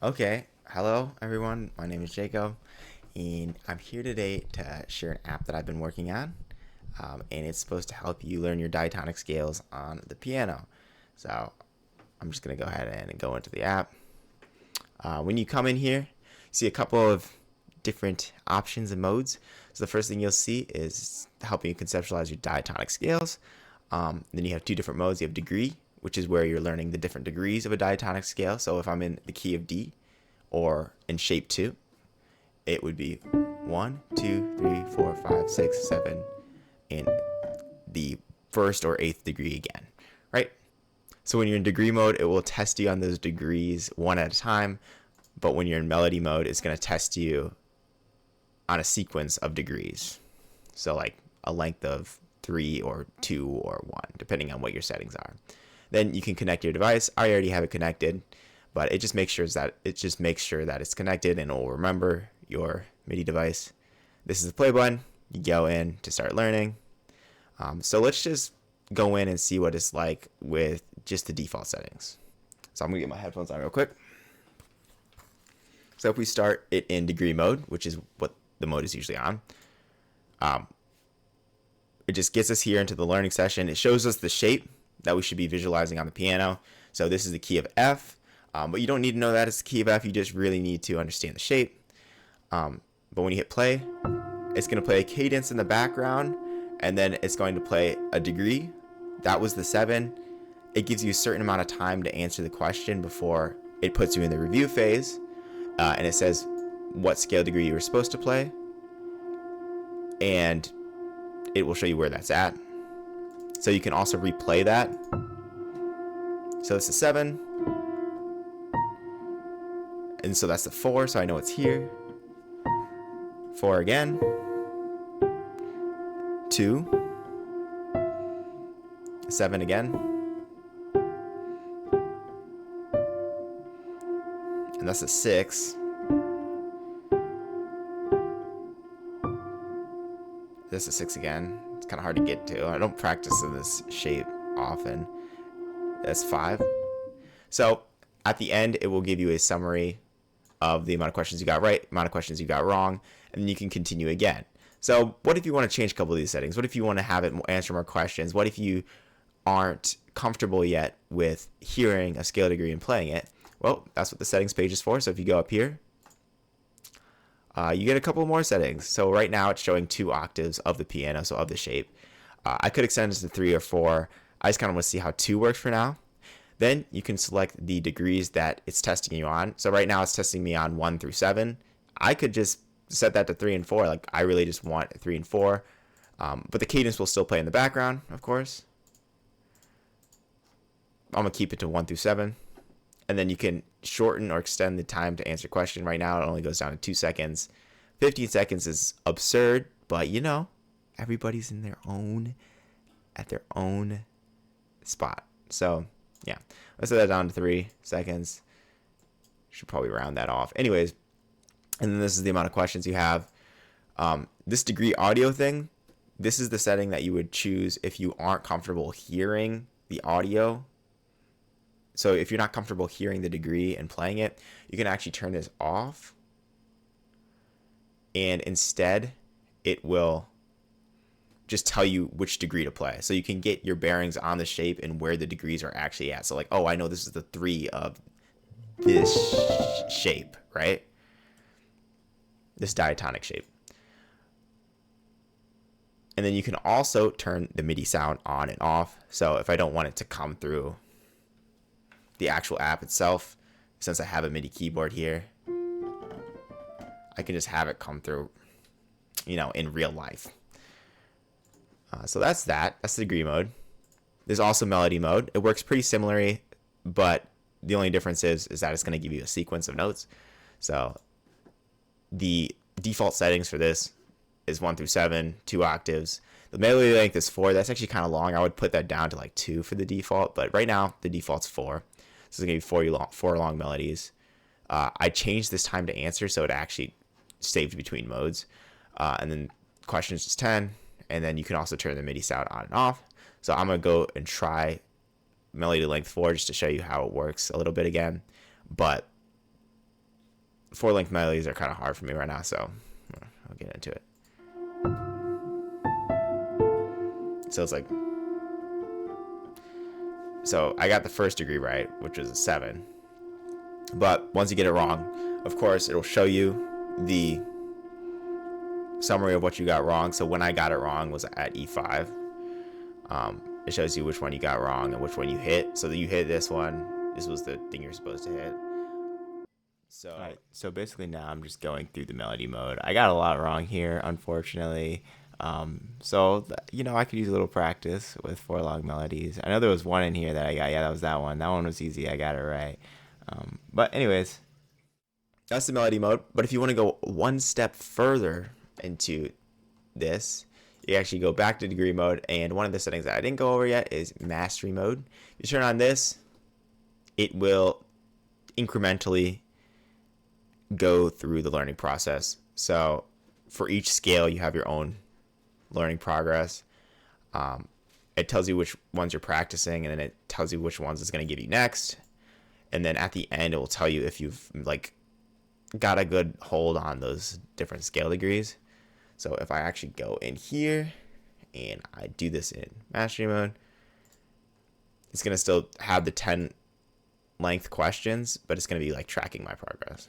Okay, hello everyone. My name is Jacob, and I'm here today to share an app that I've been working on, and it's supposed to help you learn your diatonic scales on the piano. So I'm just gonna go ahead and go into the app. When you come in here, you see a couple of different options and modes. So the first thing you'll see is helping you conceptualize your diatonic scales. Then you have two different modes. You have degree, which is where you're learning the different degrees of a diatonic scale. So if I'm in the key of D or in shape 2, it would be 1, 2, 3, 4, 5, 6, 7 in the first or 8th degree again, right? So when you're in degree mode, it will test you on those degrees one at a time. But when you're in melody mode, it's going to test you on a sequence of degrees. So like a length of 3 or 2 or 1, depending on what your settings are. Then you can connect your device. I already have it connected, but it just makes sure that it's connected, and it will remember your MIDI device. This is the play button. You go in to start learning. So let's just go in and see what it's like with just the default settings. So I'm gonna get my headphones on real quick. So if we start it in degree mode, which is what the mode is usually on, it just gets us here into the learning session. It shows us the shape that we should be visualizing on the piano. So this is the key of F, but you don't need to know that it's the key of F. You just really need to understand the shape. But when you hit play, it's going to play a cadence in the background, and then it's going to play a degree. That was the 7. It gives you a certain amount of time to answer the question before it puts you in the review phase, and it says what scale degree you were supposed to play, and it will show you where that's at. So you can also replay that. So it's a 7, and so that's the 4, so I know it's here. 4 again, 2, 7 again, and that's a 6. This is 6 again. It's kind of hard to get to. I don't practice in this shape often. That's 5. So at the end, it will give you a summary of the amount of questions you got right, amount of questions you got wrong, and then you can continue again. So what if you want to change a couple of these settings? What if you want to have it answer more questions? What if you aren't comfortable yet with hearing a scale degree and playing it? Well, that's what the settings page is for. So if you go up here, you get a couple more settings. So right now it's showing 2 octaves of the piano, so of the shape. I could extend this to 3 or 4. I just kind of want to see how 2 works for now. Then you can select the degrees that it's testing you on. So right now it's testing me on 1 through 7. I could just set that to 3 and 4. Like I really just want 3 and 4. But the cadence will still play in the background, of course. I'm going to keep it to 1 through 7. And then you can shorten or extend the time to answer a question. Right now, it only goes down to 2 seconds. 15 seconds is absurd, but you know, everybody's at their own spot. So yeah, let's set that down to 3 seconds. Should probably round that off. Anyways, and then this is the amount of questions you have. This degree audio thing, this is the setting that you would choose if you aren't comfortable hearing the audio. So if you're not comfortable hearing the degree and playing it, you can actually turn this off. And instead, it will just tell you which degree to play. So you can get your bearings on the shape and where the degrees are actually at. So like, oh, I know this is the 3 of this shape, right? This diatonic shape. And then you can also turn the MIDI sound on and off. So if I don't want it to come through the actual app itself, since I have a MIDI keyboard here, I can just have it come through, in real life. So that's that. That's the degree mode. There's also melody mode. It works pretty similarly, but the only difference is that it's going to give you a sequence of notes. So the default settings for this is 1 through 7, 2 octaves. The melody length is 4. That's actually kind of long. I would put that down to like 2 for the default, but right now the default's 4. So it's going to be 4 long melodies. I changed this time to answer, so it actually saved between modes. And then questions is 10, and then you can also turn the MIDI sound on and off. So I'm going to go and try melody length 4 just to show you how it works a little bit again. But 4-length melodies are kind of hard for me right now, so I'll get into it. So it's like, so I got the first degree right, which was a 7. But once you get it wrong, of course, it'll show you the summary of what you got wrong. So when I got it wrong was at E5. It shows you which one you got wrong and which one you hit. So that you hit this one. This was the thing you're supposed to hit. So, right, so basically now I'm just going through the melody mode. I got a lot wrong here, unfortunately. You know, I could use a little practice with 4-log melodies. I know there was one in here that I got. Yeah, that was that one. That one was easy. I got it right. But anyways, that's the melody mode. But if you want to go one step further into this, you actually go back to degree mode. And one of the settings that I didn't go over yet is mastery mode. If you turn on this, it will incrementally go through the learning process. So for each scale, you have your own learning progress. It tells you which ones you're practicing, and then it tells you which ones it's going to give you next. And then at the end, it will tell you if you've like got a good hold on those different scale degrees. So if I actually go in here and I do this in mastery mode, it's going to still have the 10 length questions, but it's going to be like tracking my progress.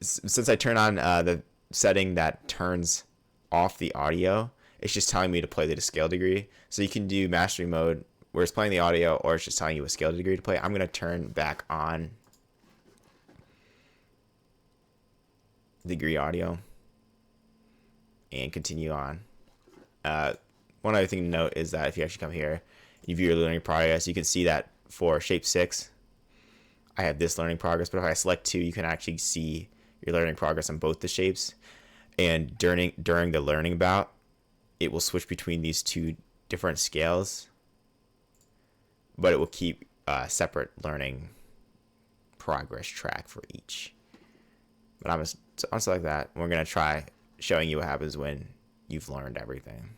Since I turn on the setting that turns off the audio, it's just telling me to play the scale degree. So you can do mastery mode where it's playing the audio, or it's just telling you a scale degree to play. I'm going to turn back on degree audio and continue on. One other thing to note is that if you actually come here, you view your learning progress, you can see that for shape 6, I have this learning progress, but if I select 2, you can actually see your learning progress on both the shapes. And during the learning bout, it will switch between these 2 different scales, but it will keep a separate learning progress track for each. But I'm gonna select that. We're gonna try showing you what happens when you've learned everything.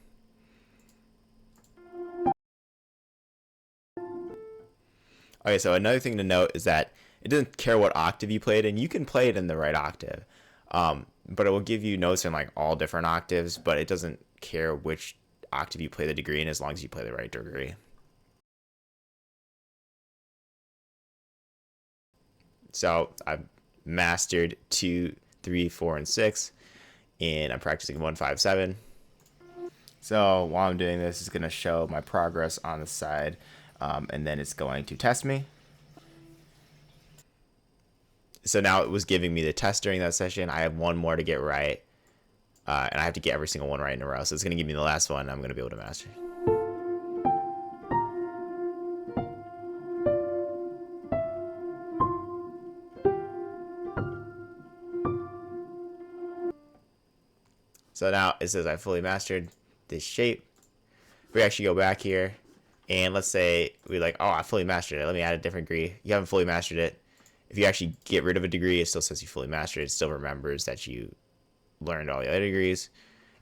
Okay, so another thing to note is that it doesn't care what octave you played in. You can play it in the right octave, but it will give you notes in like all different octaves, but it doesn't care which octave you play the degree in as long as you play the right degree. So I've mastered 2, 3, 4, and 6, and I'm practicing 1, 5, 7. So while I'm doing this, it's going to show my progress on the side, and then it's going to test me. So now it was giving me the test during that session. I have one more to get right, and I have to get every single one right in a row. So it's going to give me the last one, and I'm going to be able to master. So now it says I fully mastered this shape. We actually go back here, and let's say we're like, oh, I fully mastered it. Let me add a different degree. You haven't fully mastered it. If you actually get rid of a degree, it still says you fully mastered it. It still remembers that you learned all the other degrees.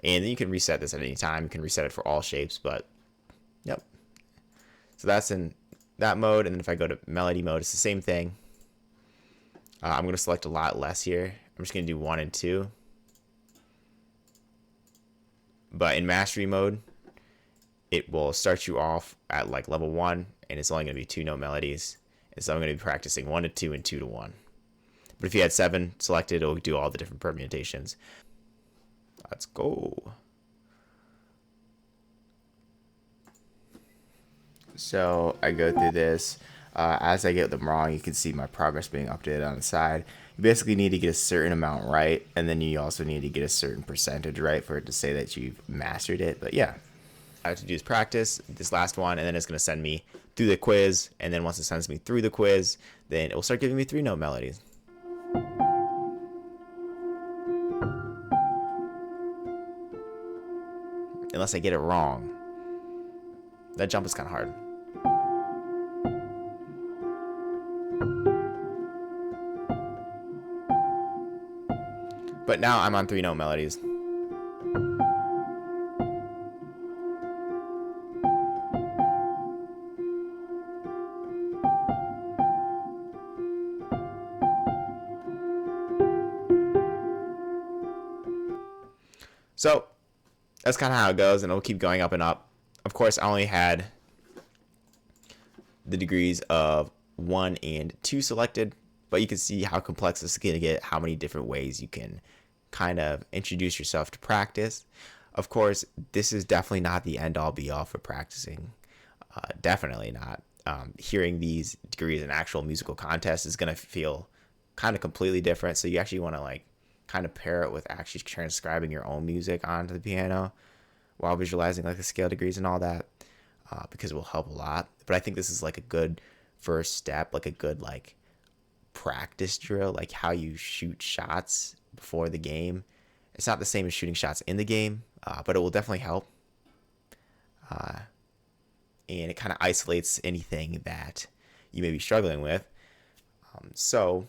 And then you can reset this at any time. You can reset it for all shapes, but yep. So that's in that mode. And then if I go to melody mode, it's the same thing. I'm going to select a lot less here. I'm just going to do 1 and 2. But in mastery mode, it will start you off at like level 1, and it's only going to be 2 note melodies. And so I'm going to be practicing 1 to 2 and 2 to 1. But if you had 7 selected, it'll do all the different permutations. Let's go. So I go through this. As I get them wrong, you can see my progress being updated on the side. You basically need to get a certain amount right, and then you also need to get a certain percentage right for it to say that you've mastered it. But yeah, I have to do is practice this last one, and then it's going to send me through the quiz. And then once it sends me through the quiz, then it will start giving me 3 note melodies. Unless I get it wrong. That jump is kind of hard. But now I'm on 3 note melodies. So that's kind of how it goes, and it'll keep going up and up. Of course, I only had the degrees of 1 and 2 selected, but you can see how complex this is going to get, how many different ways you can kind of introduce yourself to practice. Of course, this is definitely not the end all be all for practicing. Definitely not. Hearing these degrees in actual musical contests is going to feel kind of completely different. So you actually want to like kind of pair it with actually transcribing your own music onto the piano while visualizing like the scale degrees and all that, because it will help a lot. But I think this is like a good first step, like a good like practice drill, like how you shoot shots before the game. It's not the same as shooting shots in the game, but it will definitely help. And it kind of isolates anything that you may be struggling with. So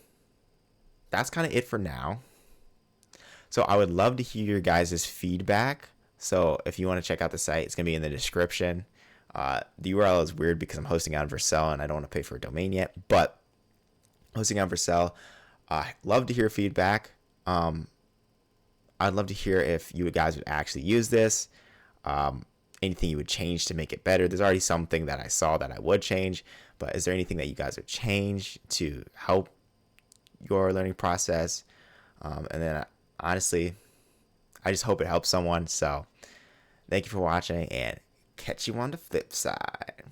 that's kind of it for now. So I would love to hear your guys' feedback. So if you want to check out the site, it's going to be in the description. The URL is weird because I'm hosting on Vercel and I don't want to pay for a domain yet, but hosting on Vercel. I'd love to hear feedback. I'd love to hear if you guys would actually use this. Anything you would change to make it better. There's already something that I saw that I would change, but is there anything that you guys would change to help your learning process? And then honestly, I just hope it helps someone. So thank you for watching, and catch you on the flip side.